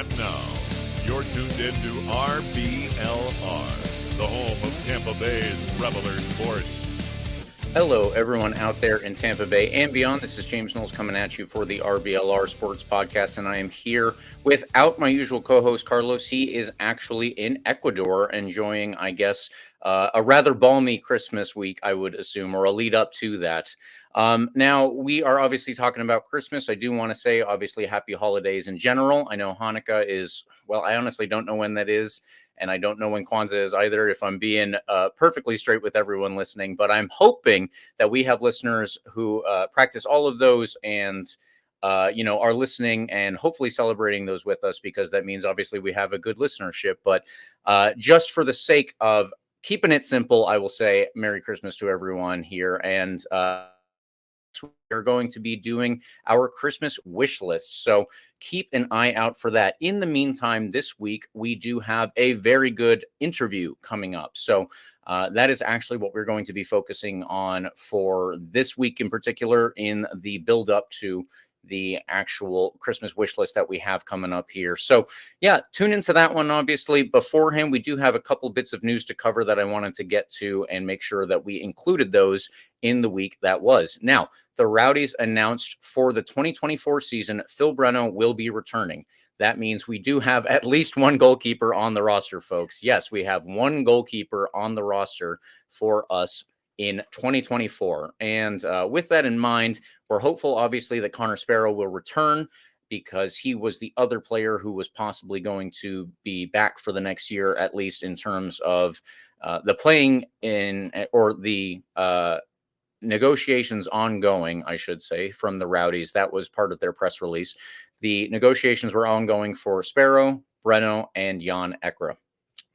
And now, you're tuned in to RBLR, the home of Tampa Bay's Reveler Sports. Hello, everyone out there in Tampa Bay and beyond. This is James Knowles coming at you for the RBLR Sports Podcast, and I am here without my usual co-host, Carlos. He is actually in Ecuador enjoying, I guess, a rather balmy Christmas week, I would assume, or a lead up to that. Now, we are obviously talking about Christmas. I do want to say, obviously, happy holidays in general. I know Hanukkah is, well, I honestly don't know when that is. And I don't know when Kwanzaa is either, if I'm being perfectly straight with everyone listening. But I'm hoping that we have listeners who practice all of those and, are listening and hopefully celebrating those with us, because that means obviously we have a good listenership. But just for the sake of keeping it simple, I will say Merry Christmas to everyone here. And we're going to be doing our Christmas wish list. So keep an eye out for that. In the meantime, this week, we do have a very good interview coming up. So that is actually what we're going to be focusing on for this week in particular, in the build up to the actual Christmas wish list that we have coming up here. So yeah, tune into that one. Obviously, beforehand, we do have a couple bits of news to cover that I wanted to get to and make sure that we included those in the week that was. Now, the Rowdies announced for the 2024 season, Phil Breno will be returning. That means we do have at least one goalkeeper on the roster, folks. Yes, we have one goalkeeper on the roster for us in 2024. And with that in mind, we're hopeful, obviously, that Connor Sparrow will return, because he was the other player who was possibly going to be back for the next year, at least in terms of the playing in, or the negotiations ongoing, I should say, from the Rowdies. That was part of their press release. The negotiations were ongoing for Sparrow, Breno, and Jan Ekra.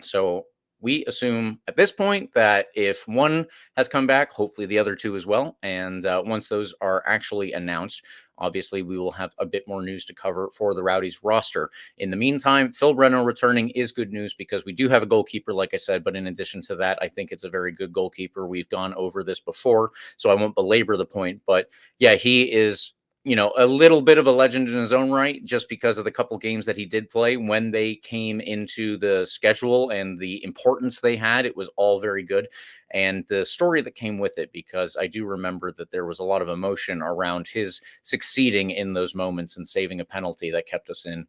So we assume at this point that if one has come back, hopefully the other two as well. And once those are actually announced, obviously we will have a bit more news to cover for the Rowdies roster. In the meantime, Phil Breno returning is good news, because we do have a goalkeeper, like I said. But in addition to that, I think it's a very good goalkeeper. We've gone over this before, so I won't belabor the point. But yeah, he is, a little bit of a legend in his own right, just because of the couple games that he did play when they came into the schedule and the importance they had. It was all very good. And the story that came with it, because I do remember that there was a lot of emotion around his succeeding in those moments and saving a penalty that kept us in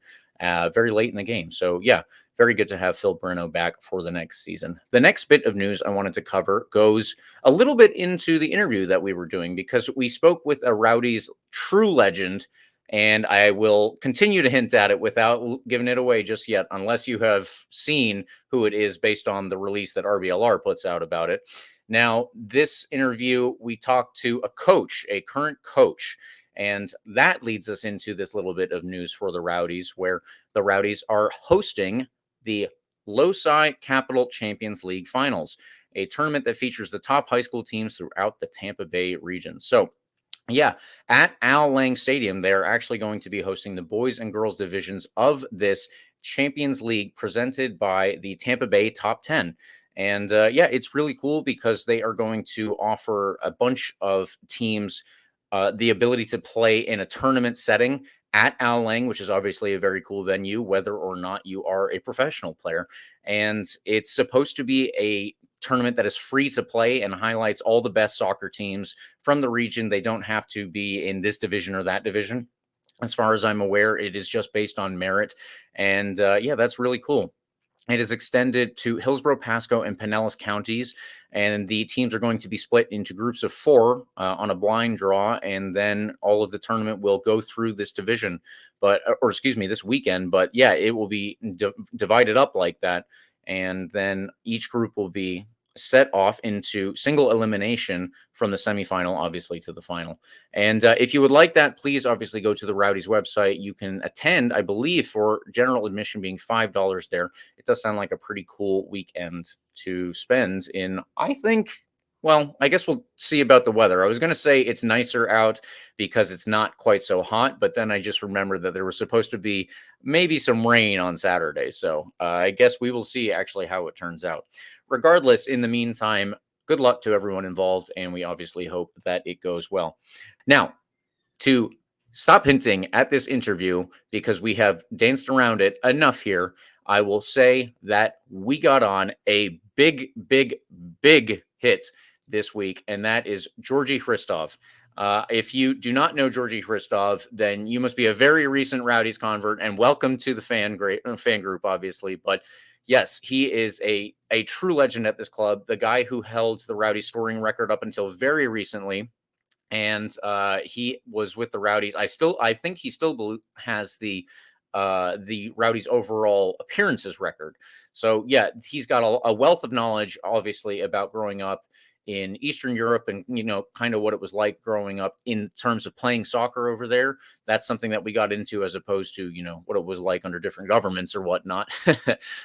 very late in the game. So yeah, very good to have Phil Breno back for the next season. The next bit of news I wanted to cover goes a little bit into the interview that we were doing, because we spoke with a Rowdies true legend, and I will continue to hint at it without giving it away just yet, unless you have seen who it is based on the release that RBLR puts out about it. Now, this interview, we talked to a coach, a current coach. And that leads us into this little bit of news for the Rowdies, where the Rowdies are hosting the Loci Capital Champions League Finals, a tournament that features the top high school teams throughout the Tampa Bay region. So yeah, at Al Lang Stadium, they're actually going to be hosting the boys and girls divisions of this Champions League, presented by the Tampa Bay Top 10. And yeah, it's really cool, because they are going to offer a bunch of teams the ability to play in a tournament setting at Al Lang, which is obviously a very cool venue, whether or not you are a professional player. And it's supposed to be a tournament that is free to play and highlights all the best soccer teams from the region. They don't have to be in this division or that division. As far as I'm aware, it is just based on merit. And yeah, that's really cool. It is extended to Hillsborough, Pasco, and Pinellas counties, and the teams are going to be split into groups of 4 on a blind draw, and then all of the tournament will go through this division, this weekend. But yeah, it will be divided up like that, and then each group will be set off into single elimination from the semifinal, obviously, to the final. And if you would like that, please obviously go to the Rowdies website. You can attend, I believe, for general admission being $5 there. It does sound like a pretty cool weekend to spend in, I think. Well, I guess we'll see about the weather. I was going to say it's nicer out because it's not quite so hot, but then I just remembered that there was supposed to be maybe some rain on Saturday. So I guess we will see actually how it turns out. Regardless, in the meantime, good luck to everyone involved, and we obviously hope that it goes well. Now, to stop hinting at this interview because we have danced around it enough here. I will say that we got on a big, big, big hit this week, and that is Georgi Hristov. If you do not know Georgi Hristov, then you must be a very recent Rowdies convert, and welcome to the fan group, obviously. But yes, he is a true legend at this club, the guy who held the Rowdies scoring record up until very recently. And he was with the Rowdies. I think he still has the Rowdies overall appearances record. So yeah, he's got a wealth of knowledge, obviously, about growing up in Eastern Europe and kind of what it was like growing up in terms of playing soccer over there. That's something that we got into as opposed to what it was like under different governments or whatnot.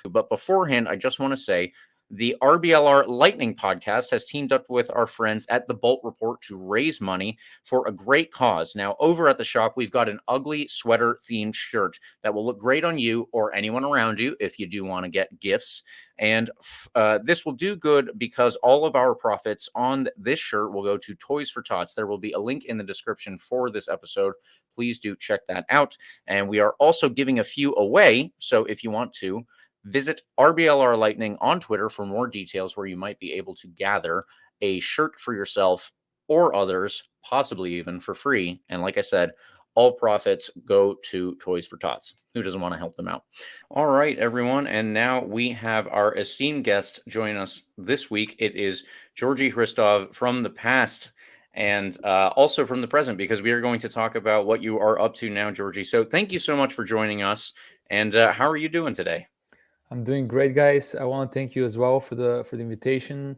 But beforehand, I just want to say the RBLR Lightning podcast has teamed up with our friends at the Bolt Report to raise money for a great cause. Now, over at the shop, we've got an ugly sweater themed shirt that will look great on you or anyone around you if you do want to get gifts. And this will do good because all of our profits on this shirt will go to Toys for Tots. There will be a link in the description for this episode. Please do check that out. And we are also giving a few away. So if you want to, visit RBLR Lightning on Twitter for more details where you might be able to gather a shirt for yourself or others, possibly even for free. And like I said, all profits go to Toys for Tots. Who doesn't want to help them out? All right, everyone. And now we have our esteemed guest join us this week. It is Georgi Hristov from the past and also from the present, because we are going to talk about what you are up to now, Georgi. So thank you so much for joining us. And how are you doing today? I'm doing great, guys. I want to thank you as well for the invitation.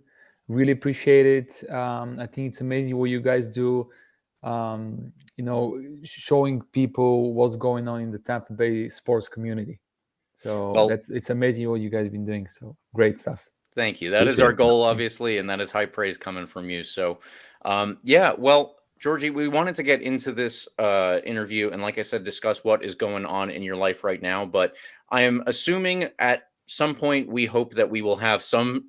Really appreciate it. I think it's amazing what you guys do. Showing people what's going on in the Tampa Bay sports community. So it's amazing what you guys have been doing. So great stuff. Thank you. That is our goal, obviously, and that is high praise coming from you. So, yeah. Well, Georgi, we wanted to get into this interview and, like I said, discuss what is going on in your life right now. But I am assuming at some point we hope that we will have some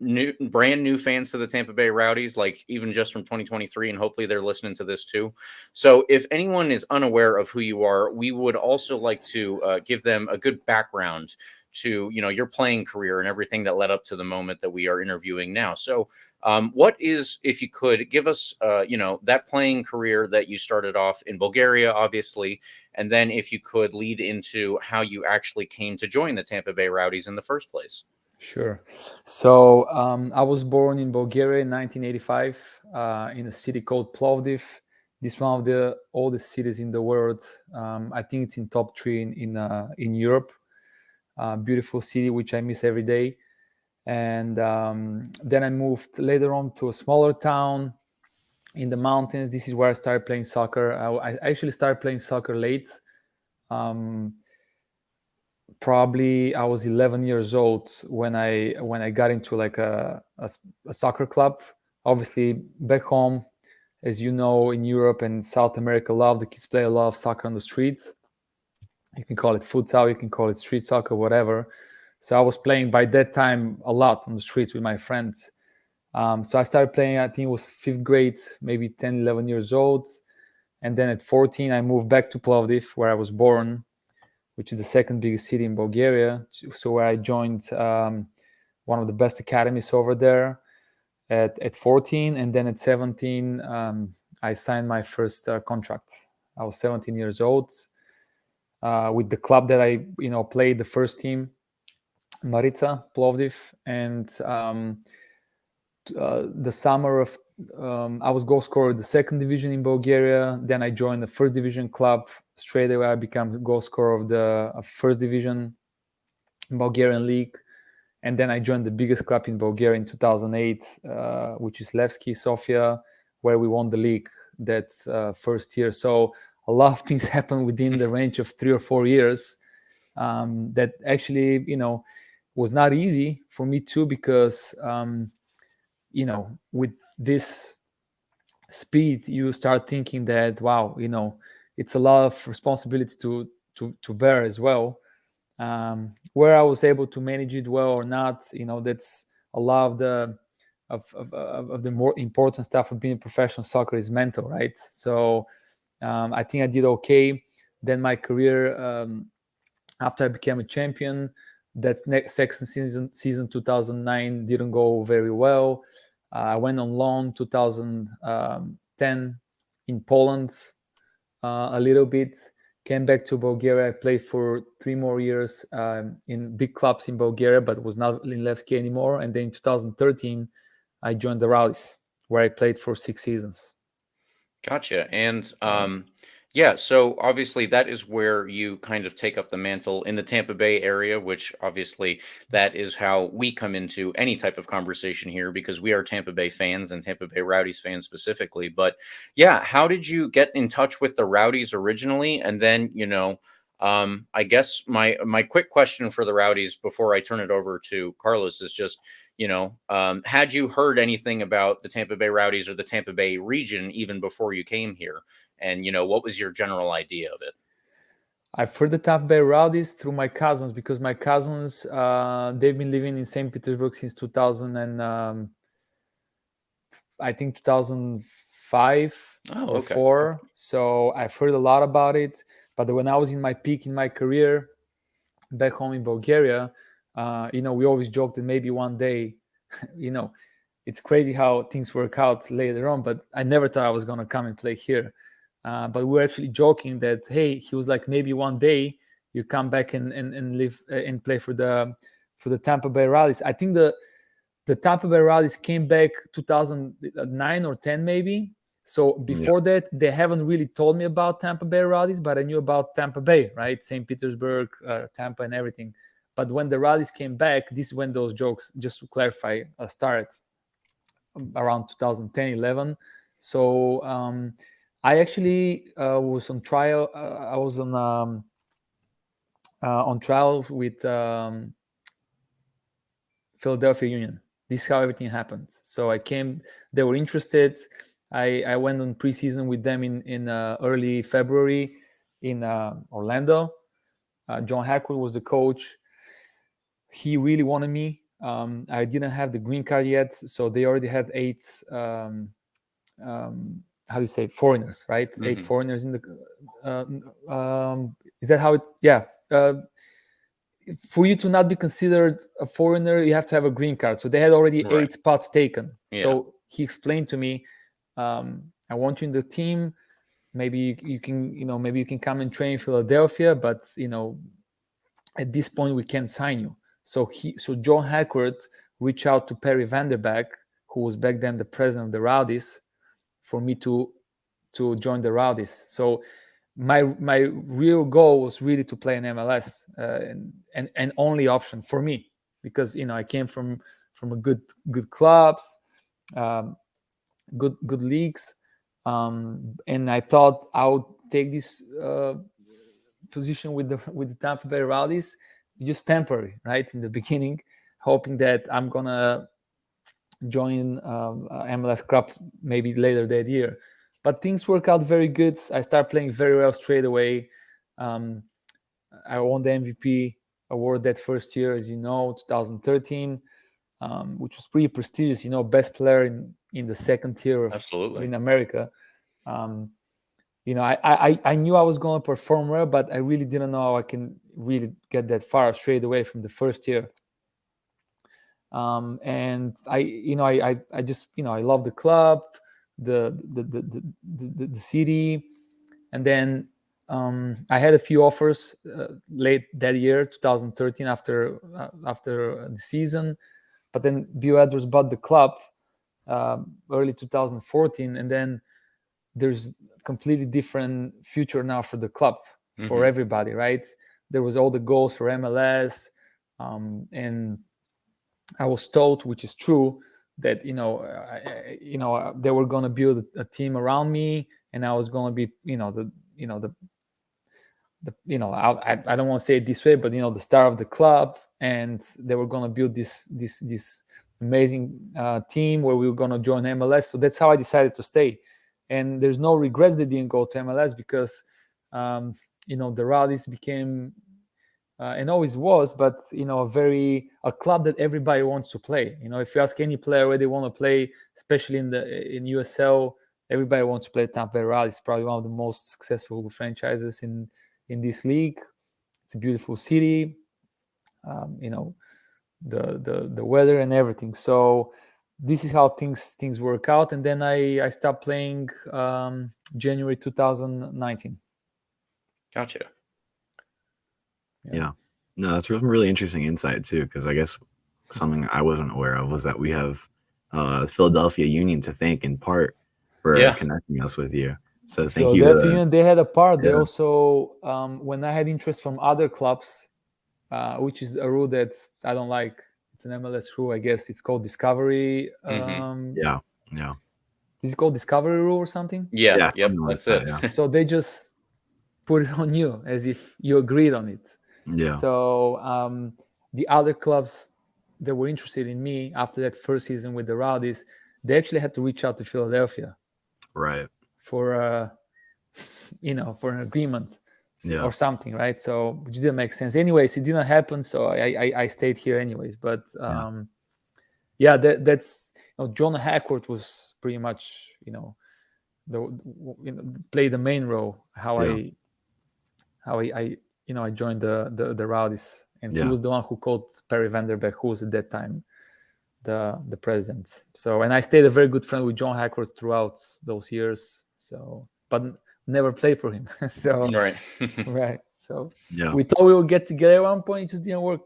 brand new fans to the Tampa Bay Rowdies, like even just from 2023, and hopefully they're listening to this too. So if anyone is unaware of who you are, we would also like to give them a good background to your playing career and everything that led up to the moment that we are interviewing now. So what is, if you could give us that playing career that you started off in Bulgaria, obviously, and then if you could lead into how you actually came to join the Tampa Bay Rowdies in the first place. Sure. So I was born in Bulgaria in 1985 in a city called Plovdiv. This is one of the oldest cities in the world. I think it's in top 3 in Europe. Beautiful city, which I miss every day. And then I moved later on to a smaller town in the mountains. This is where I started playing soccer. I actually started playing soccer late. Probably I was 11 years old when I got into like a soccer club. Obviously, back home, as you know, in Europe and South America, the kids play a lot of soccer on the streets. You can call it futsal, you can call it street soccer, whatever. So I was playing by that time a lot on the streets with my friends. So I started playing, I think it was 5th grade, maybe 10, 11 years old. And then at 14, I moved back to Plovdiv, where I was born, which is the second biggest city in Bulgaria. So where I joined one of the best academies over there at 14. And then at 17, I signed my first contract. I was 17 years old. With the club that I, played the first team, Marica Plovdiv, and the summer of I was goal scorer in the 2nd division in Bulgaria. Then I joined the 1st division club. Straight away, I became goal scorer of the 1st division Bulgarian league, and then I joined the biggest club in Bulgaria in 2008, which is Levski Sofia, where we won the league that first year. So a lot of things happened within the range of 3 or 4 years that actually, was not easy for me too, because, with this speed, you start thinking that, wow, it's a lot of responsibility to bear as well. Where I was able to manage it well or not, that's a lot of the more important stuff of being a professional soccer is mental, right? So I think I did okay. Then my career, after I became a champion, that next second season 2009 didn't go very well. I went on loan 2010 in Poland a little bit. Came back to Bulgaria. I played for 3 more years in big clubs in Bulgaria, but was not in Levski anymore. And then in 2013, I joined the Rowdies, where I played for 6 seasons. Gotcha. And yeah, so obviously that is where you kind of take up the mantle in the Tampa Bay area, which obviously that is how we come into any type of conversation here because we are Tampa Bay fans and Tampa Bay Rowdies fans specifically. But yeah, how did you get in touch with the Rowdies originally? And then, I guess my quick question for the Rowdies before I turn it over to Carlos is just, had you heard anything about the Tampa Bay Rowdies or the Tampa Bay region even before you came here? And, what was your general idea of it? I've heard the Tampa Bay Rowdies through my cousins because my cousins, they've been living in St. Petersburg since 2000 and I think 2005 or 4. So I've heard a lot about it. But when I was in my peak in my career back home in Bulgaria, we always joked that maybe one day, it's crazy how things work out later on, but I never thought I was going to come and play here. But we were actually joking that, hey, he was like, maybe one day you come back and live and play for the Tampa Bay Rowdies. I think the Tampa Bay Rowdies came back 2009 or 10 maybe. So before that, they haven't really told me about Tampa Bay Rowdies, but I knew about Tampa Bay, right? St. Petersburg, Tampa and everything. But when the Rowdies came back, this is when those jokes, just to clarify, started around 2010, 11. So I actually was on trial. I was on trial with Philadelphia Union. This is how everything happened. So I came. They were interested. I went on preseason with them in early February in Orlando. John Hackworth was the coach. He really wanted me. I didn't have the green card yet, so they already had 8 how do you say, foreigners, right? 8 foreigners in the is that how it? Yeah. For you to not be considered a foreigner, you have to have a green card. So they had already 8 spots taken. Yeah. So he explained to me, I want you in the team. Maybe you can, maybe you can come and train in Philadelphia, but at this point we can't sign you. So John Hackworth reached out to Perry Vanderbeck, who was back then the president of the Rowdies, for me to join the Rowdies. So my real goal was really to play in MLS, and only option for me, because I came from a good clubs, good leagues, and I thought I would take this position with the Tampa Bay Rowdies, just temporary, right, in the beginning, hoping that I'm gonna join MLS club maybe later that year. But things work out very good. I start playing very well straight away. I won the MVP award that first year, as you know, 2013, which was pretty prestigious. Best player in the second tier in America. I knew I was going to perform well, but I really didn't know how I can really get that far straight away from the first year. And I just I love the club, the city, and then I had a few offers late that year, 2013, after the season, but then Bill Edwards bought the club early 2014, and then there's completely different future now for the club, for everybody, right? There was all the goals for MLS, and I was told, which is true, that they were going to build a team around me, and I was going to be I don't want to say it this way, but the star of the club, and they were going to build this amazing team where we were going to join MLS. So that's how I decided to stay, and there's no regrets that didn't go to MLS, because the Rowdies became and always was, but a club that everybody wants to play. If you ask any player where they want to play, especially in USL, everybody wants to play Tampa Bay Rowdies. It's probably one of the most successful franchises in this league. It's a beautiful city, the weather and everything. So this is how things work out. And then I stopped playing January 2019. Gotcha. Yeah. No, that's really interesting insight too, because I guess something I wasn't aware of was that we have Philadelphia Union to thank in part for connecting us with you. So thank you. Philadelphia Union, they had a part. They Yeah. also, when I had interest from other clubs, which is a rule that I don't like. It's an MLS rule, I guess. It's called Discovery. Yeah. Is it called Discovery rule or something? Yeah. Yep. something like That's that, it. yeah. So they just put it on you as if you agreed on it. Yeah. So the other clubs that were interested in me after that first season with the Rowdies, they actually had to reach out to Philadelphia, Right. for for an agreement or something, right? So which didn't make sense. Anyways, it didn't happen, so I stayed here anyways. But that's John Hackworth was pretty much played the main role. How I joined the Rowdies, and he was the one who called Perry Vanderbeek, who was at that time the president. So, and I stayed a very good friend with John Hackworth throughout those years. So, but never played for him. So right. So we thought we would get together at one point. It just didn't work.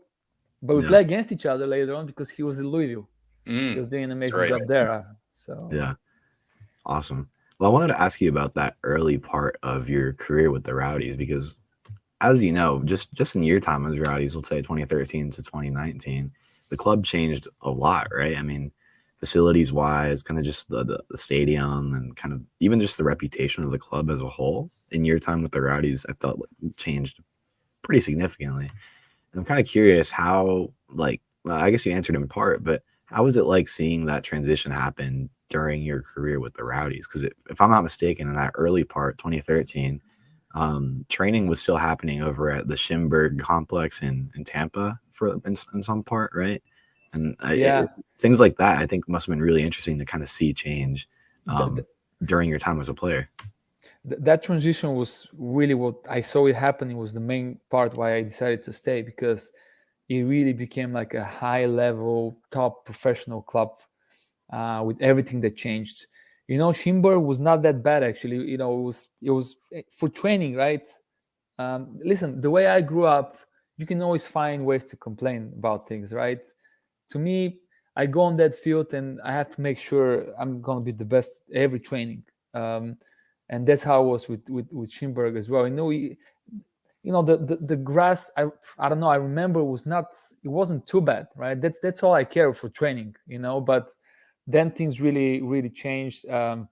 But we played against each other later on because he was in Louisville. He was doing an amazing job there. So awesome. Well, I wanted to ask you about that early part of your career with the Rowdies, because as you know, just in your time as Rowdies, let's say 2013 to 2019, the club changed a lot, right? I mean, facilities wise, kind of just the stadium and kind of even just the reputation of the club as a whole. In your time with the Rowdies, I felt like changed pretty significantly. And I'm kind of curious how, well, I guess you answered in part, but how was it like seeing that transition happen during your career with the Rowdies? Because if I'm not mistaken, in that early part, 2013, training was still happening over at the Schimberg complex in Tampa in some part, right? And things like that, I think, must have been really interesting to kind of see change during your time as a player. That transition was really what I saw it happening, was the main part why I decided to stay, because it really became like a high level, top professional club with everything that changed. Schimberg was not that bad, actually. It was for training, right? Listen, the way I grew up, you can always find ways to complain about things, right? To me, I go on that field and I have to make sure I'm going to be the best every training. And that's how it was with Schimberg as well. The grass, I don't know, I remember it wasn't too bad, right? That's all I care for training, but then things really, really changed. I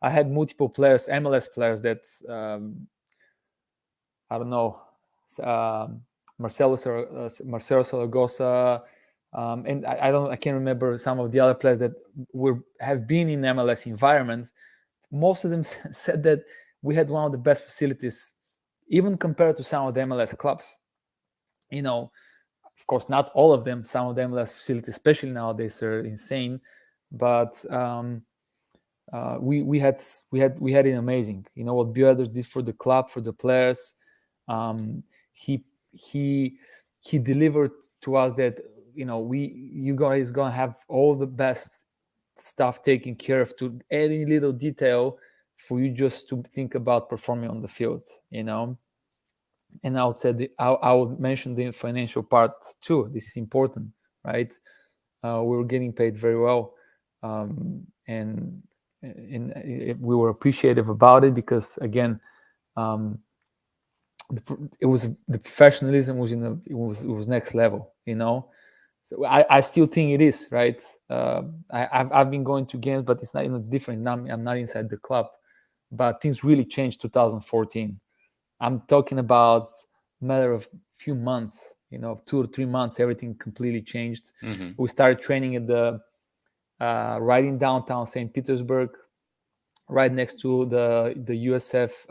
had multiple players, MLS players that, I don't know, Marcelo Zaragoza, and I can't remember some of the other players that have been in MLS environments. Most of them said that we had one of the best facilities, even compared to some of the MLS clubs. Of course, not all of them. Some of the MLS facilities, especially nowadays, are insane. But we had it amazing. What Biothers did for the club, for the players. He delivered to us that you guys gonna have all the best stuff taken care of, to any little detail for you just to think about performing on the field. And I would say I would mention the financial part too. This is important, right? We were getting paid very well, and we were appreciative about it, because again, the professionalism was it was next level. So I still think it is, right? I've been going to games, but it's not. It's different now. I'm not inside the club, but things really changed 2014. I'm talking about a matter of few months, 2 or 3 months, everything completely changed. We started training at the right in downtown St. Petersburg, right next to the USF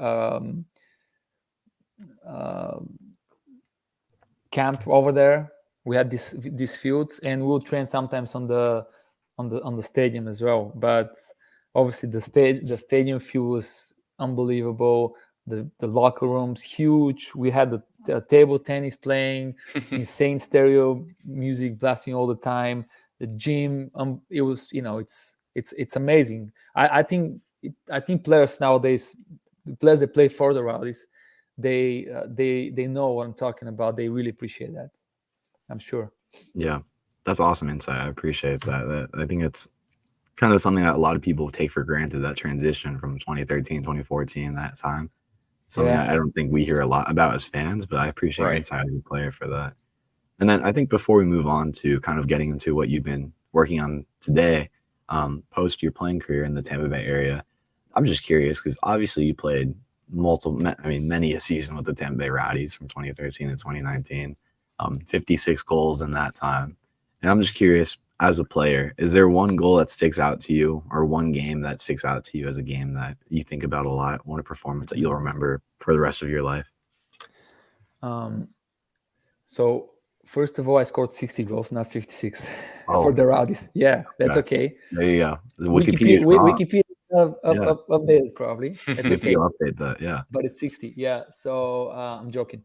camp over there. We had this field, and we'll train sometimes on the stadium as well. But Obviously, the stadium feel was unbelievable. The locker rooms huge. We had the table tennis playing, insane stereo music blasting all the time. The gym, it was, it's amazing. I think players nowadays, the players that play for the Rowdies, they know what I'm talking about. They really appreciate that, I'm sure. Yeah, that's awesome insight. I appreciate that. I think it's kind of something that a lot of people take for granted, that transition from 2013, 2014, that time. Something Yeah. that I don't think we hear a lot about as fans, but I appreciate your Right. insight as a player for that. And then I think before we move on to kind of getting into what you've been working on today, post your playing career in the Tampa Bay area, I'm just curious because obviously you played many a season with the Tampa Bay Rowdies from 2013 to 2019, 56 goals in that time. And I'm just curious, as a player, is there one goal that sticks out to you, or one game that sticks out to you as a game that you think about a lot, one performance that you'll remember for the rest of your life? So first of all, I scored 60 goals, not 56 Oh. for the Rowdies. Yeah, that's okay. There you go. The Wikipedia Wikipedia Yeah. updated probably. That's okay. Wikipedia update that. Yeah. But it's 60. Yeah. So I'm joking.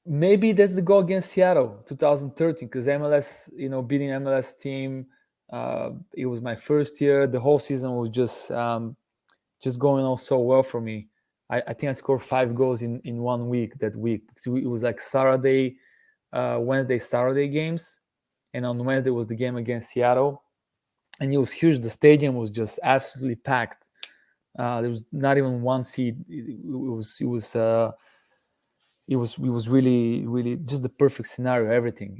Maybe that's the goal against Seattle, 2013, because MLS, beating MLS team. It was my first year. The whole season was just going on so well for me. I think I scored 5 goals in 1 week that week, because it was like Saturday, Wednesday, Saturday games, and on Wednesday was the game against Seattle, and it was huge. The stadium was just absolutely packed. There was not even one seat. It was really, really just the perfect scenario. Everything,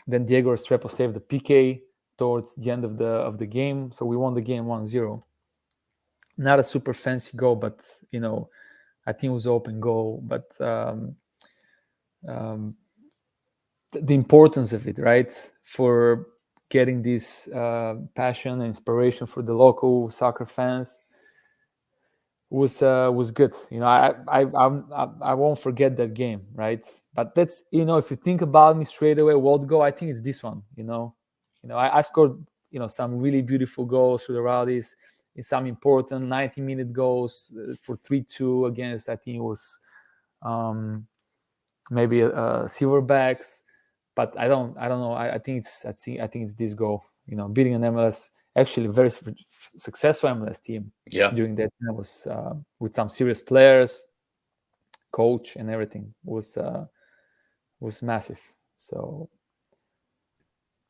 Then Diego Restrepo saved the PK towards the end of the game, so we won the game 1-0. Not a super fancy goal, but I think it was open goal. But the importance of it, right, for getting this passion and inspiration for the local soccer fans was good. I won't forget that game, right? But that's if you think about me straight away, what goal, I think it's this one. I scored some really beautiful goals for the Rowdies, in some important 90-minute goals for 3-2 against, I think it was maybe Silverbacks, but I don't know. I think it's this goal. Beating an MLS, actually very successful MLS team. Yeah. During that time was with some serious players, coach, and everything was massive. So,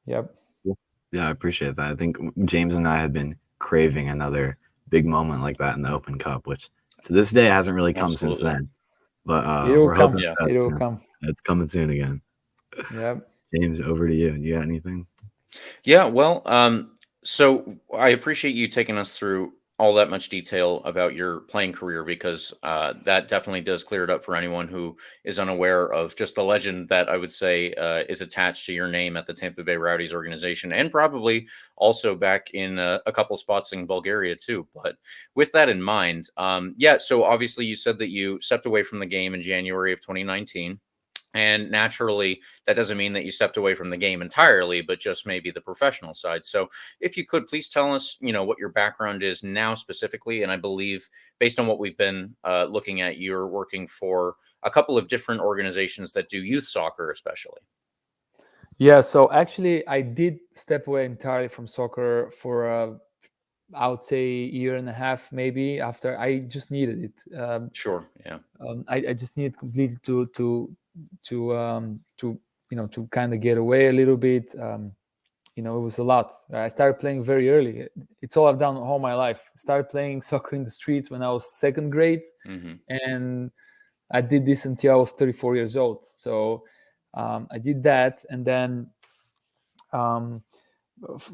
yep. Yeah, I appreciate that. I think James and I have been craving another big moment like that in the Open Cup, which to this day hasn't really come since then. But we're hoping it will come. It's coming soon again. Yep. James, over to you. You got anything? Yeah, well, so I appreciate you taking us through all that much detail about your playing career, because that definitely does clear it up for anyone who is unaware of just the legend that I would say is attached to your name at the Tampa Bay Rowdies organization, and probably also back in a couple spots in Bulgaria too. But with that in mind, so obviously you said that you stepped away from the game in January of 2019. And naturally, that doesn't mean that you stepped away from the game entirely, but just maybe the professional side. So if you could please tell us, what your background is now specifically. And I believe based on what we've been looking at, you're working for a couple of different organizations that do youth soccer, especially. Yeah. So actually, I did step away entirely from soccer for I would say a year and a half, maybe, after I just needed it. Sure. Yeah. I just needed completely to kind of get away a little bit. It was a lot. I started playing very early. It's all I've done all my life. I started playing soccer in the streets when I was second grade, and I did this until I was 34 years old. So I did that, and then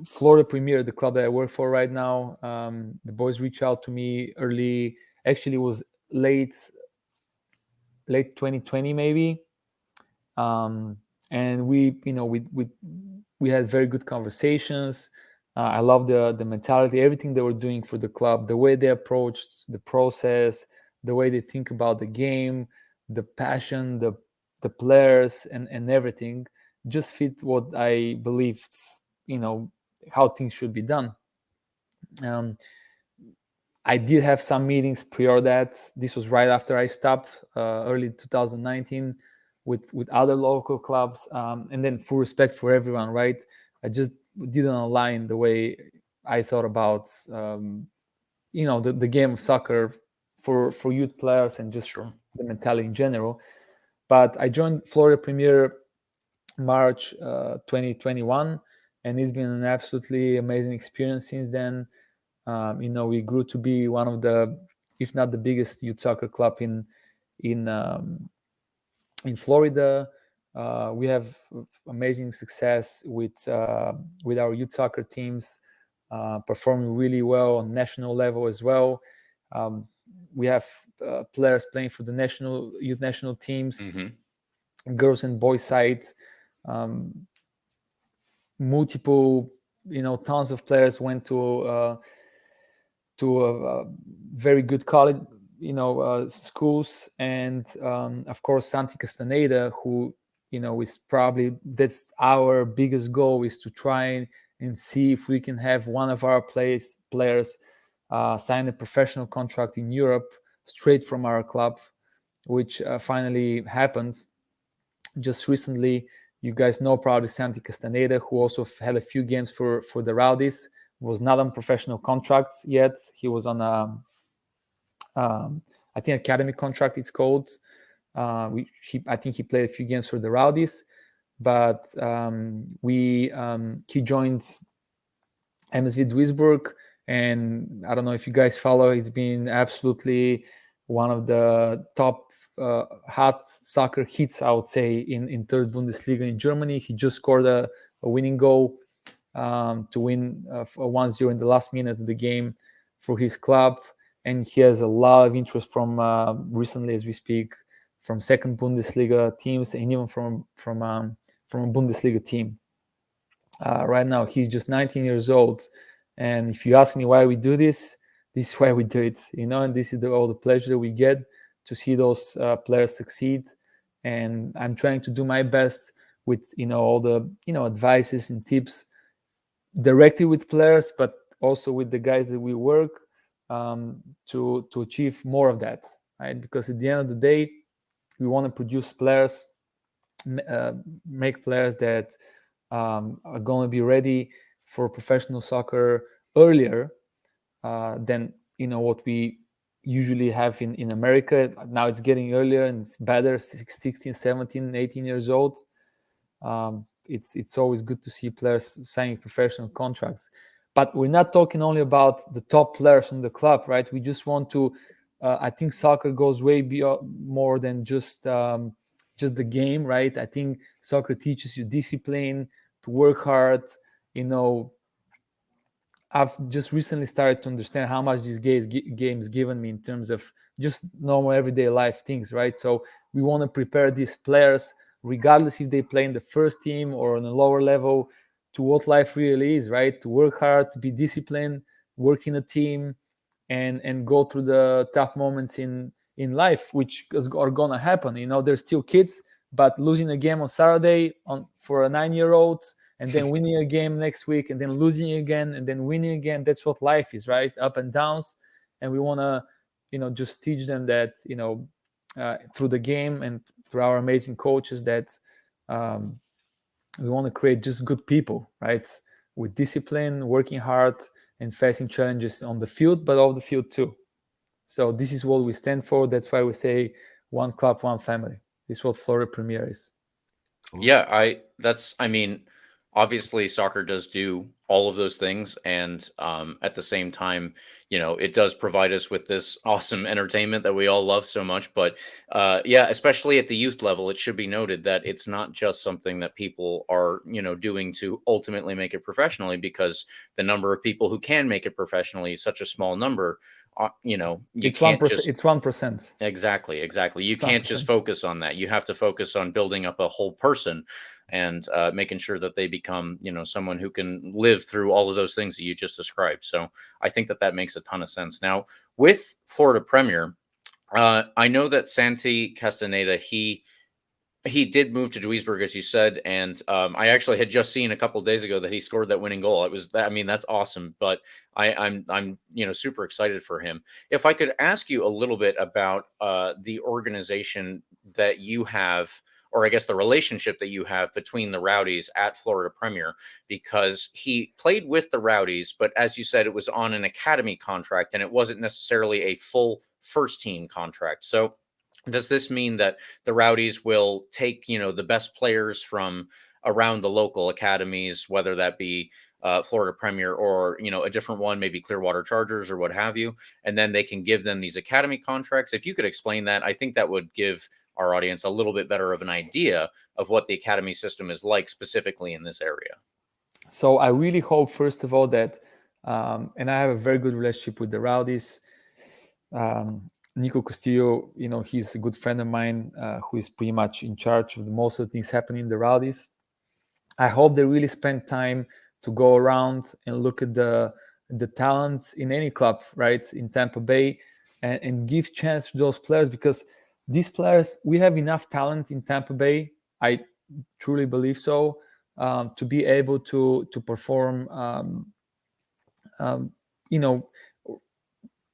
Florida Premier, the club that I work for right now, the boys reached out to me early. Actually, it was late 2020 maybe, and we had very good conversations. I love the mentality, everything they were doing for the club, the way they approached the process, the way they think about the game, the passion, the players, and everything just fit what I believed how things should be done. I did have some meetings prior that. This was right after I stopped, early 2019, with other local clubs, and then full respect for everyone, right? I just didn't align the way I thought about the game of soccer for youth players and just the mentality in general. But I joined Florida Premier March 2021, and it's been an absolutely amazing experience since then. We grew to be one of the, if not the biggest, youth soccer club in Florida. We have amazing success with our youth soccer teams, performing really well on national level as well. We have players playing for the youth national teams, girls and boys side. Multiple, tons of players went to a very good college, schools, and of course Santi Castaneda, who is probably, that's our biggest goal, is to try and see if we can have one of our players sign a professional contract in Europe straight from our club, which finally happens just recently. You guys know probably Santi Castaneda, who also had a few games for the Rowdies, was not on professional contract yet. He was on I think academy contract it's called. I think he played a few games for the Rowdies, but he joined MSV Duisburg, and I don't know if you guys follow. He's been absolutely one of the top hot soccer hits, I would say, in third Bundesliga in Germany. He just scored a winning goal to win 1-0 in the last minute of the game for his club, and he has a lot of interest from recently, as we speak, from second Bundesliga teams and even from a Bundesliga team. Right now, he's just 19 years old, and if you ask me why we do this is why we do it, and this is all the pleasure we get to see those players succeed. And I'm trying to do my best with all the advices and tips directly with players, but also with the guys that we work to achieve more of that, right? Because at the end of the day, we want to produce players, make players that are going to be ready for professional soccer earlier than what we usually have in America. Now it's getting earlier and it's better, 16, 17, 18 years old. It's always good to see players signing professional contracts. But we're not talking only about the top players in the club, right? We just want to, I think soccer goes way beyond, more than just the game, right? I think soccer teaches you discipline, to work hard. I've just recently started to understand how much these games given me in terms of just normal everyday life things, right? So we want to prepare these players, regardless if they play in the first team or on a lower level, to what life really is, right? To work hard, to be disciplined, work in a team, and go through the tough moments in life, which are gonna happen. They're still kids, but losing a game on Saturday for a 9-year-old, and then winning a game next week, and then losing again, and then winning again. That's what life is, right? Up and downs. And we want to, just teach them that, through the game and through our amazing coaches, that we want to create just good people, right? With discipline, working hard, and facing challenges on the field, but off the field too. So this is what we stand for. That's why we say one club, one family. This is what Florida Premier is. Yeah, obviously soccer does do all of those things, and at the same time, it does provide us with this awesome entertainment that we all love so much. But especially at the youth level, it should be noted that it's not just something that people are doing to ultimately make it professionally, because the number of people who can make it professionally is such a small number. It's 1%. It's 1%. Exactly. You can't just focus on that. You have to focus on building up a whole person and making sure that they become, someone who can live through all of those things that you just described. So I think that makes a ton of sense. Now, with Florida Premier, I know that Santi Castaneda, he He did move to Duisburg, as you said, and I actually had just seen a couple of days ago that he scored that winning goal. It was that, I mean, that's awesome. But I'm super excited for him. If I could ask you a little bit about the organization that you have, or I guess the relationship that you have between the Rowdies at Florida Premier, because he played with the Rowdies, but as you said, it was on an academy contract, and it wasn't necessarily a full first team contract. So does this mean that the Rowdies will take, the best players from around the local academies, whether that be Florida Premier or, a different one, maybe Clearwater Chargers or what have you, and then they can give them these academy contracts? If you could explain that, I think that would give our audience a little bit better of an idea of what the academy system is like specifically in this area. So I really hope, first of all, that, and I have a very good relationship with the Rowdies. Nico Castillo, he's a good friend of mine who is pretty much in charge of most of the things happening in the Rowdies. I hope they really spend time to go around and look at the talent in any club, right, in Tampa Bay, and give chance to those players, because these players, we have enough talent in Tampa Bay. I truly believe so, to be able to perform,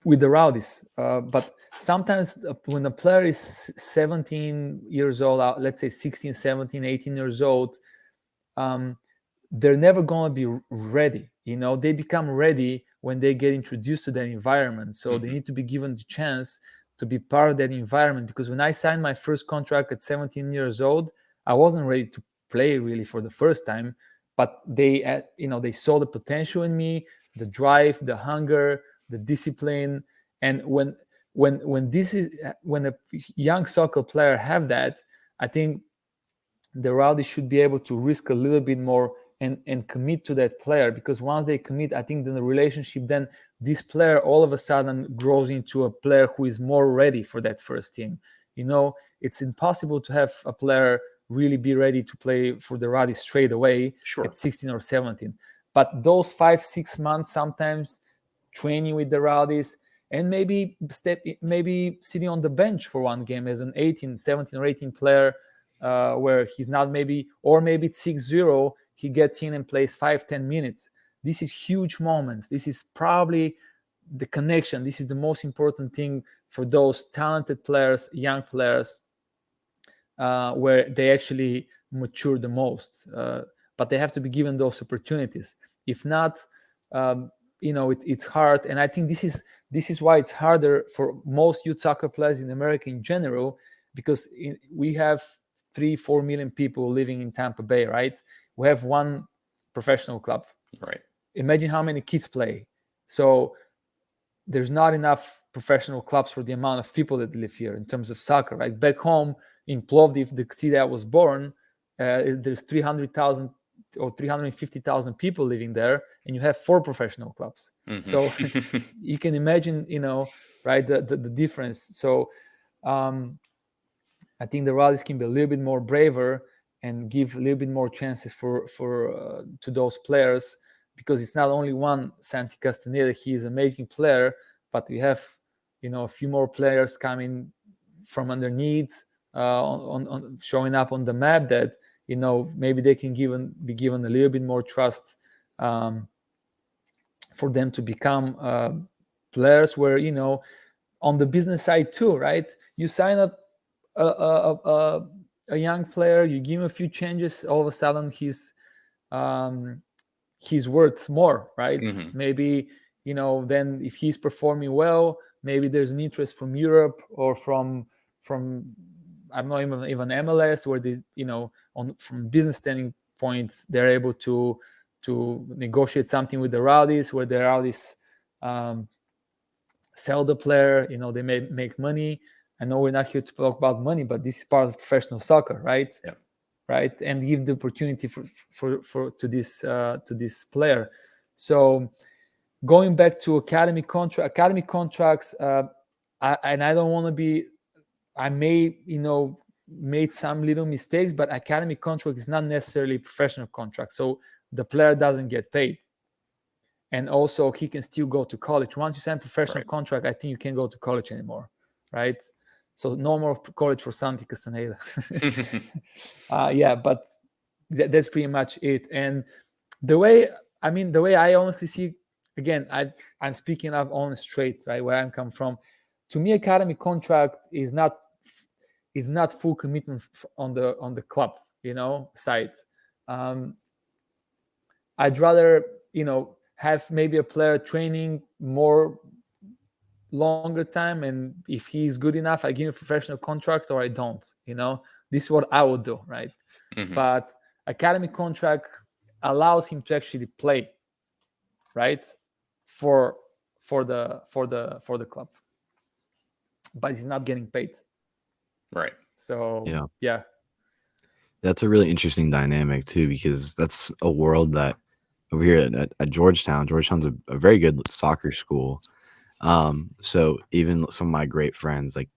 with the Rowdies. But sometimes when a player is 17 years old, let's say 16, 17, 18 years old, they're never going to be ready. They become ready when they get introduced to that environment. So they need to be given the chance to be part of that environment. Because when I signed my first contract at 17 years old, I wasn't ready to play really for the first time, but they saw the potential in me, the drive, the hunger, the discipline. And when a young soccer player have that, I think the Rowdies should be able to risk a little bit more and commit to that player, because once they commit, I think then the relationship, then this player all of a sudden grows into a player who is more ready for that first team. It's impossible to have a player really be ready to play for the Rowdies straight away at 16 or 17. But those 5-6 months, sometimes training with the Rowdies, and maybe sitting on the bench for one game as an 17 or 18 player, where he's not maybe it's 6-0, he gets in and plays 5-10 minutes. This is huge moments. This is probably the connection. This is the most important thing for those talented players, young players, where they actually mature the most. But they have to be given those opportunities. If not, it's hard. And I think this is why it's harder for most youth soccer players in America in general, because we have 3-4 million people living in Tampa Bay, right? We have one professional club. Right. Imagine how many kids play. So there's not enough professional clubs for the amount of people that live here in terms of soccer, right? Back home in Plovdiv, the city I was born, there's 300,000 or 350,000 people living there, and you have 4 professional clubs. So you can imagine, right, the difference. So I think the Rowdies can be a little bit more braver and give a little bit more chances to those players, because it's not only one Santi Castaneda. He is an amazing player, but we have a few more players coming from underneath, on showing up on the map that maybe they can be given a little bit more trust, for them to become players where on the business side too, right? You sign up a young player, you give him a few changes, all of a sudden he's worth more, right? Maybe then if he's performing well, maybe there's an interest from Europe or from I don't know, even MLS, where they from business standpoint they're able to negotiate something with the Rowdies, where the Rowdies sell the player. They may make money. I know we're not here to talk about money, but this is part of professional soccer, right? Yeah. Right, and give the opportunity to this player. So going back to academy contracts, and I don't want to be. I may made some little mistakes, but academy contract is not necessarily a professional contract. So the player doesn't get paid, and also he can still go to college. Once you sign a professional contract, I think you can't go to college anymore, right? So no more college for Santi Castaneda. But that's pretty much it. And the way I honestly see, again, I'm speaking up on straight, right, where I'm come from. To me, academy contract is not full commitment on the club, side. I'd rather, have maybe a player training more longer time, and if he's good enough, I give him a professional contract, or I don't. This is what I would do, right? But academy contract allows him to actually play, right, for the club, but he's not getting paid, right? So yeah, that's a really interesting dynamic too, because that's a world that over here at Georgetown's a very good soccer school. So even some of my great friends, like,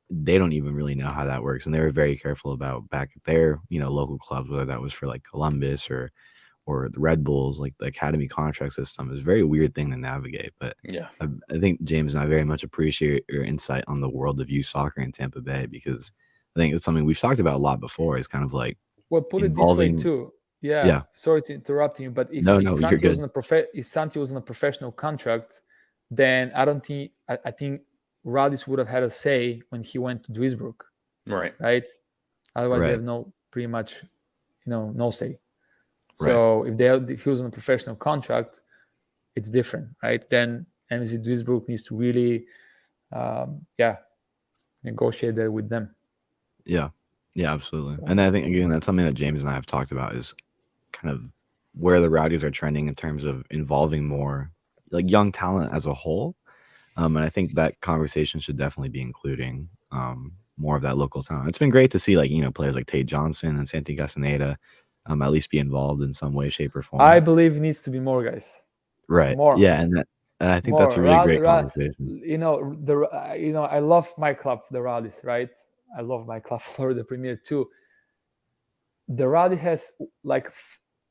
they don't even really know how that works, and they were very careful about back at their local clubs, whether that was for like Columbus or the Red Bulls. Like, the academy contract system is a very weird thing to navigate. But I think James and I very much appreciate your insight on the world of youth soccer in Tampa Bay, because I think it's something we've talked about a lot before. It's kind of like, well, put it this way too. Yeah. Sorry to interrupt you, but if Santi was on a professional contract, then I think Rowdies would have had a say when he went to Duisburg. Right. Otherwise, they have pretty much no say. So if he was on a professional contract, it's different, right? Then MSV Duisburg needs to really negotiate that with them. Yeah, absolutely. And I think, again, that's something that James and I have talked about, is kind of where the Rowdies are trending in terms of involving more like young talent as a whole. And I think that conversation should definitely be including more of that local talent. It's been great to see, like, players like Tate Johnson and Santi Castaneda at least be involved in some way, shape, or form. I believe it needs to be more, guys. Right. More. Yeah, and I think that's a really great conversation. I love my club, the Rowdies, right? I love my club, Florida Premier too. The Rowdies has like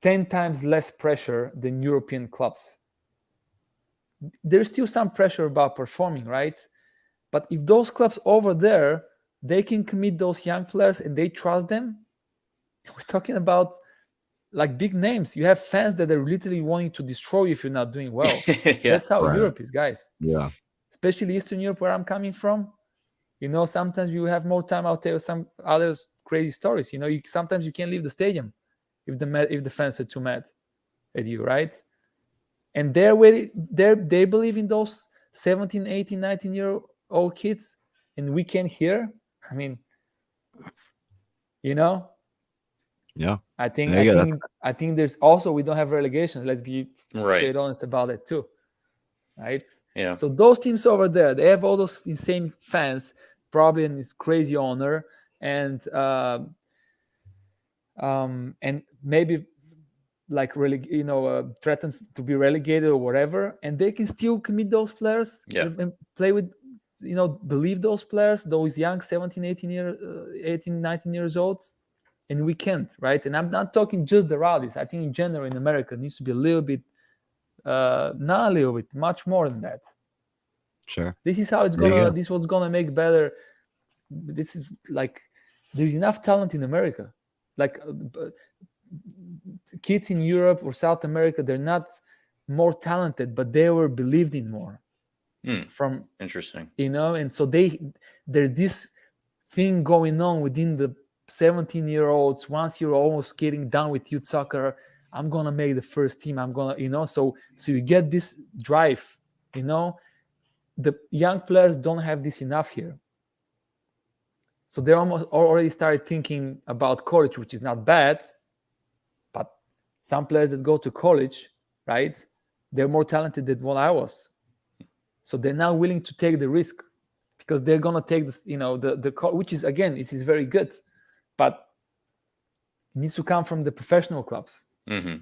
10 times less pressure than European clubs. There's still some pressure about performing, right? But if those clubs over there, they can commit those young players and they trust them, we're talking about like big names. You have fans that are literally wanting to destroy you if you're not doing well. That's how Europe is, guys. Yeah. Especially Eastern Europe, where I'm coming from. Sometimes you have more time. I'll tell you some other crazy stories. Sometimes you can't leave the stadium if the fans are too mad at you, right? And they believe in those 17, 18, 19-year-old kids, and we can't hear. I mean, Yeah. I think there's also, we don't have relegation. Let's be straight honest about it too, right? Yeah. So those teams over there, they have all those insane fans, probably, and this crazy owner, and maybe like threatened to be relegated or whatever, and they can still commit those players and play with, believe those players, those young 17, 18, 19 years old, and we can't, right? And I'm not talking just the Rowdies. I think in general in America it needs to be a little bit, not a little bit, much more than that. Sure. This is how it's gonna. This is what's gonna make better. This is like, there's enough talent in America. Like kids in Europe or South America, they're not more talented, but they were believed in more. From interesting, and so there's this thing going on within the 17-year-olds. Once you're almost getting done with youth soccer, I'm gonna make the first team. I'm gonna, so you get this drive. The young players don't have this enough here, so they almost already started thinking about college, which is not bad. But some players that go to college, right, they're more talented than what I was. So they're now willing to take the risk because they're gonna take this, which is, again, this is very good, but it needs to come from the professional clubs. Mm-hmm.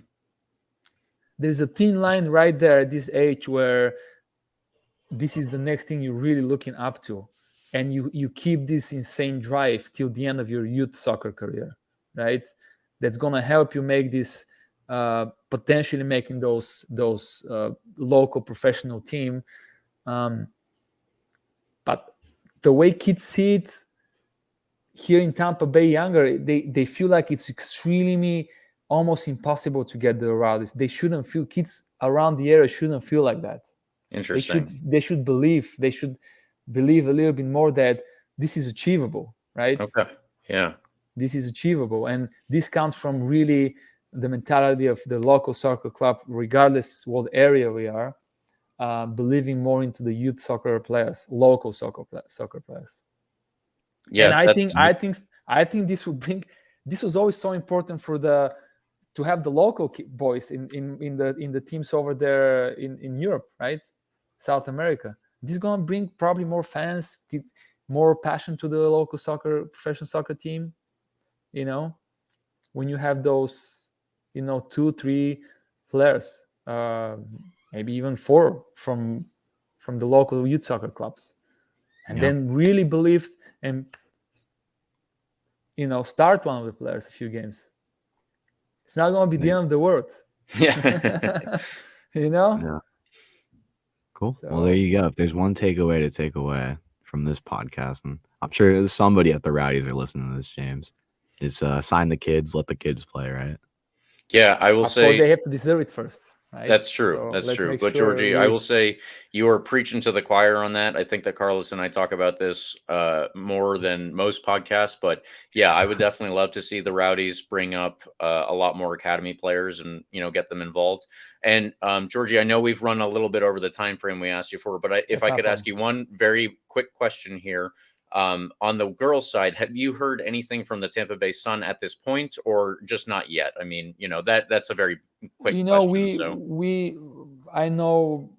There's a thin line right there at this age where this is the next thing you're really looking up to, and you keep this insane drive till the end of your youth soccer career, right? That's gonna help you make this, potentially making those local professional team. But the way kids see it here in Tampa Bay younger, they feel like it's extremely almost impossible to get the Rowdies. They shouldn't feel, kids around the area shouldn't feel like that. Interesting. They should believe a little bit more that this is achievable, right? Okay. Yeah. This is achievable. And this comes from really the mentality of the local soccer club, regardless what area we are, believing more into the youth soccer players, local soccer players. Yeah. And I think this will bring, this was always so important for to have the local boys in the teams over there in Europe, right? South America. This is going to bring probably more fans, more passion to the local professional soccer team. When you have those, 2-3 players, maybe even 4 from the local youth soccer clubs, and then really believed and start one of the players a few games. It's not going to be the end of the world. Yeah. Yeah. Cool. So, well, there you go. If there's one takeaway to take away from this podcast, and I'm sure somebody at the Rowdies are listening to this, James, is sign the kids, let the kids play, right? Yeah, I will say they have to deserve it first. Right? That's true. So that's true. But sure Georgie, I will say you are preaching to the choir on that. I think that Carlos and I talk about this more than most podcasts. But yeah, I would definitely love to see the Rowdies bring up a lot more academy players and get them involved. And Georgie, I know we've run a little bit over the time frame we asked you for, but if I could ask you one very quick question here. On the girls' side, have you heard anything from the Tampa Bay Sun at this point, or just not yet? I mean, that's a very quick question. I know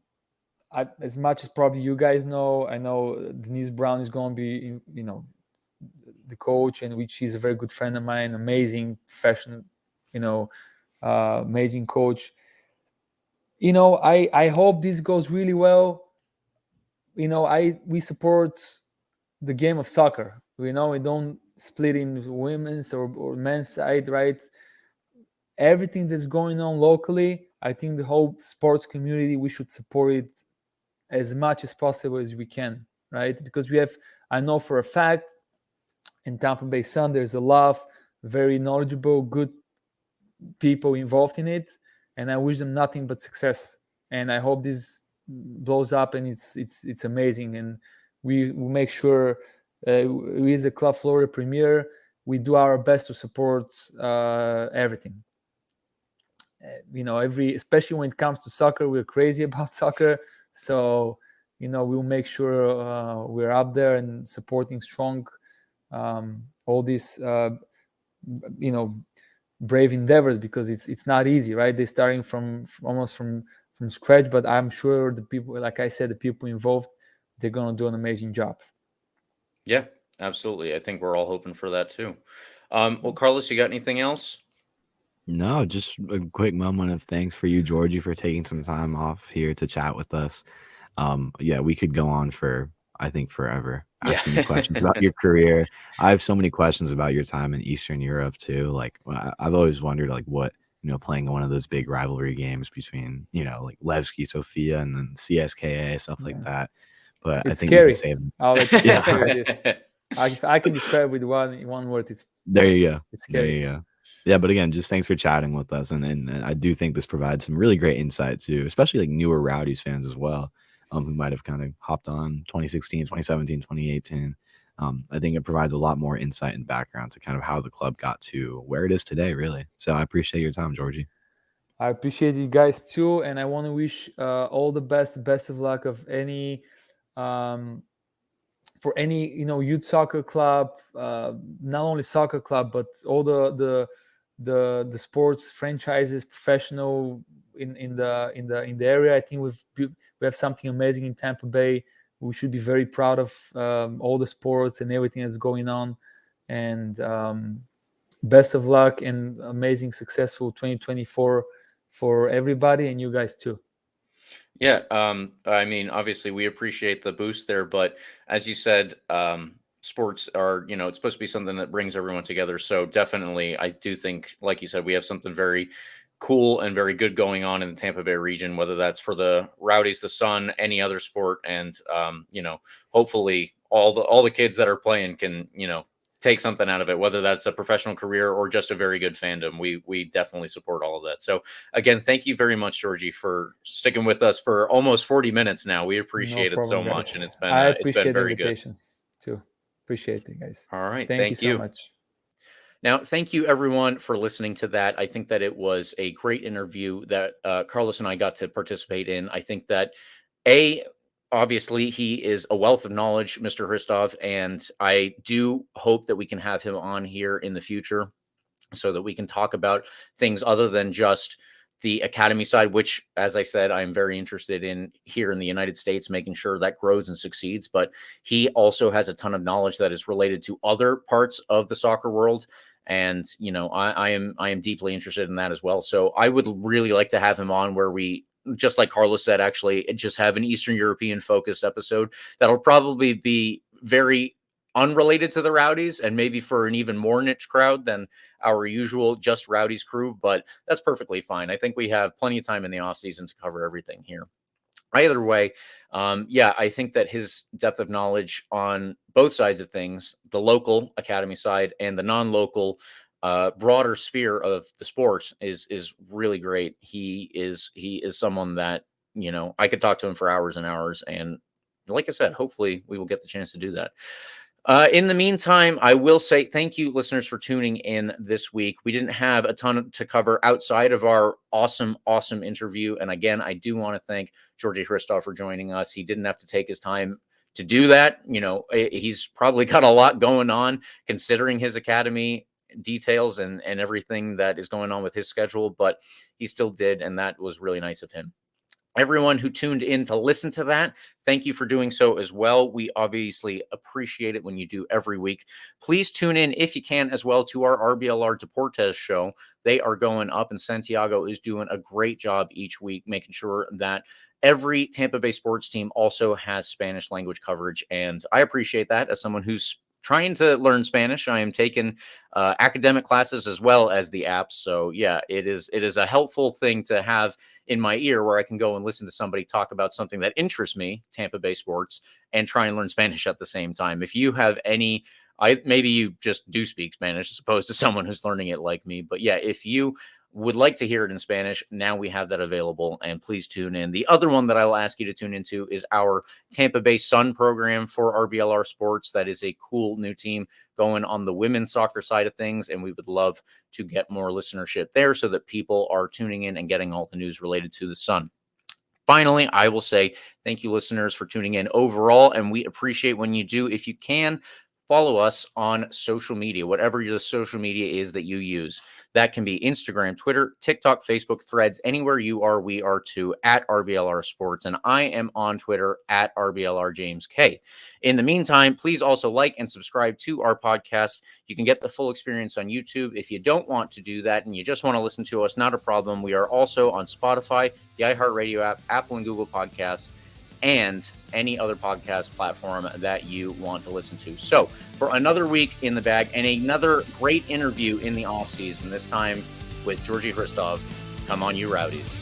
as much as probably you guys know. I know Denise Brown is going to be, the coach, and which she's a very good friend of mine, amazing professional, amazing coach. I hope this goes really well. We support the game of soccer. We don't split in women's or men's side, right? Everything that's going on locally, I think the whole sports community, we should support it as much as possible as we can, right? Because I know for a fact, in Tampa Bay Sun, there's a lot of very knowledgeable, good people involved in it, and I wish them nothing but success. And I hope this blows up, and it's amazing. And we make sure we as a Club Florida Premier, we do our best to support everything. Especially when it comes to soccer, we're crazy about soccer. So, we'll make sure we're up there and supporting strong all these, brave endeavors, because it's not easy, right? They're starting from almost from scratch, but I'm sure the people, like I said, the people involved, they're going to do an amazing job. Yeah, absolutely. I think we're all hoping for that too. Well, Carlos, you got anything else? No, just a quick moment of thanks for you, Georgie, for taking some time off here to chat with us. Yeah, we could go on for, I think, forever asking you questions about your career. I have so many questions about your time in Eastern Europe too. Like, I've always wondered, like, what, playing one of those big rivalry games between, like Levski Sofia and then CSKA, stuff like that. But it's I think scary. I'll let you this. I can describe with one word. There you go. It's scary. There you go. Yeah, but again, just thanks for chatting with us, and I do think this provides some really great insight too, especially like newer Rowdies fans as well, who might have kind of hopped on 2016, 2017, 2018. I think it provides a lot more insight and background to kind of how the club got to where it is today, really. So I appreciate your time, Georgie. I appreciate you guys too, and I want to wish all the best of luck of any for any youth soccer club, not only soccer club, but all the sports franchises, professional in the area. I think we have something amazing in Tampa Bay. We should be very proud of all the sports and everything that's going on. And best of luck and amazing, successful 2024 for everybody, and you guys too. Yeah, I mean, obviously we appreciate the boost there, but as you said, sports are, it's supposed to be something that brings everyone together. So definitely, I do think, like you said, we have something very cool and very good going on in the Tampa Bay region, whether that's for the Rowdies, the Sun, any other sport. And, hopefully all the kids that are playing can, take something out of it, whether that's a professional career or just a very good fandom. We definitely support all of that. So again, thank you very much, Georgie, for sticking with us for almost 40 minutes now. We appreciate it so much. And I it's appreciate been the very invitation too. Appreciate it, guys. All right. Thank you so much. Now, thank you everyone for listening to that. I think that it was a great interview that Carlos and I got to participate in. I think that obviously he is a wealth of knowledge, Mr. Hristov, and I do hope that we can have him on here in the future so that we can talk about things other than just the academy side, which, as I said, I'm very interested in here in the United States, making sure that grows and succeeds. But he also has a ton of knowledge that is related to other parts of the soccer world. And, I am deeply interested in that as well. So I would really like to have him on where we, just like Carlos said, actually just have an Eastern European focused episode that'll probably be very unrelated to the Rowdies and maybe for an even more niche crowd than our usual just Rowdies crew, but that's perfectly fine. I think we have plenty of time in the off season to cover everything here. Either way, I think that his depth of knowledge on both sides of things, the local academy side and the non-local broader sphere of the sport is really great. He is someone that, I could talk to him for hours and hours. And like I said, hopefully we will get the chance to do that. In the meantime, I will say thank you, listeners, for tuning in this week. We didn't have a ton to cover outside of our awesome interview. And again, I do want to thank Georgi Hristov for joining us. He didn't have to take his time to do that. He's probably got a lot going on considering his academy details and everything that is going on with his schedule, but he still did. And that was really nice of him. Everyone who tuned in to listen to that, thank you for doing so as well. We obviously appreciate it when you do every week. Please tune in if you can as well to our RBLR Deportes show. They are going up and Santiago is doing a great job each week, making sure that every Tampa Bay sports team also has Spanish language coverage. And I appreciate that as someone who's trying to learn Spanish. I am taking academic classes as well as the apps. So yeah, it is a helpful thing to have in my ear where I can go and listen to somebody talk about something that interests me, Tampa Bay sports, and try and learn Spanish at the same time. If you have any, maybe you just do speak Spanish as opposed to someone who's learning it like me. But yeah, if you would like to hear it in Spanish, now we have that available, and please tune in. The other one that I will ask you to tune into is our Tampa Bay Sun program for RBLR Sports. That is a cool new team going on the women's soccer side of things, and we would love to get more listenership there so that people are tuning in and getting all the news related to the Sun. Finally, I will say thank you, listeners, for tuning in overall, and we appreciate when you do. If you can, follow us on social media, whatever the social media is that you use. That can be Instagram, Twitter, TikTok, Facebook, Threads, anywhere you are, we are too, at RBLR Sports. And I am on Twitter at RBLR James K. In the meantime, please also like and subscribe to our podcast. You can get the full experience on YouTube. If you don't want to do that and you just want to listen to us, not a problem. We are also on Spotify, the iHeartRadio app, Apple and Google Podcasts, and any other podcast platform that you want to listen to. So for another week in the bag and another great interview in the off season, this time with Georgi Hristov, come on, you Rowdies.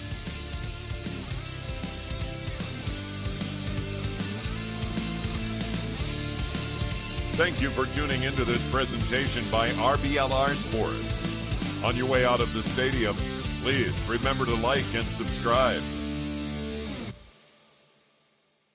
Thank you for tuning into this presentation by RBLR Sports. On your way out of the stadium, please remember to like and subscribe.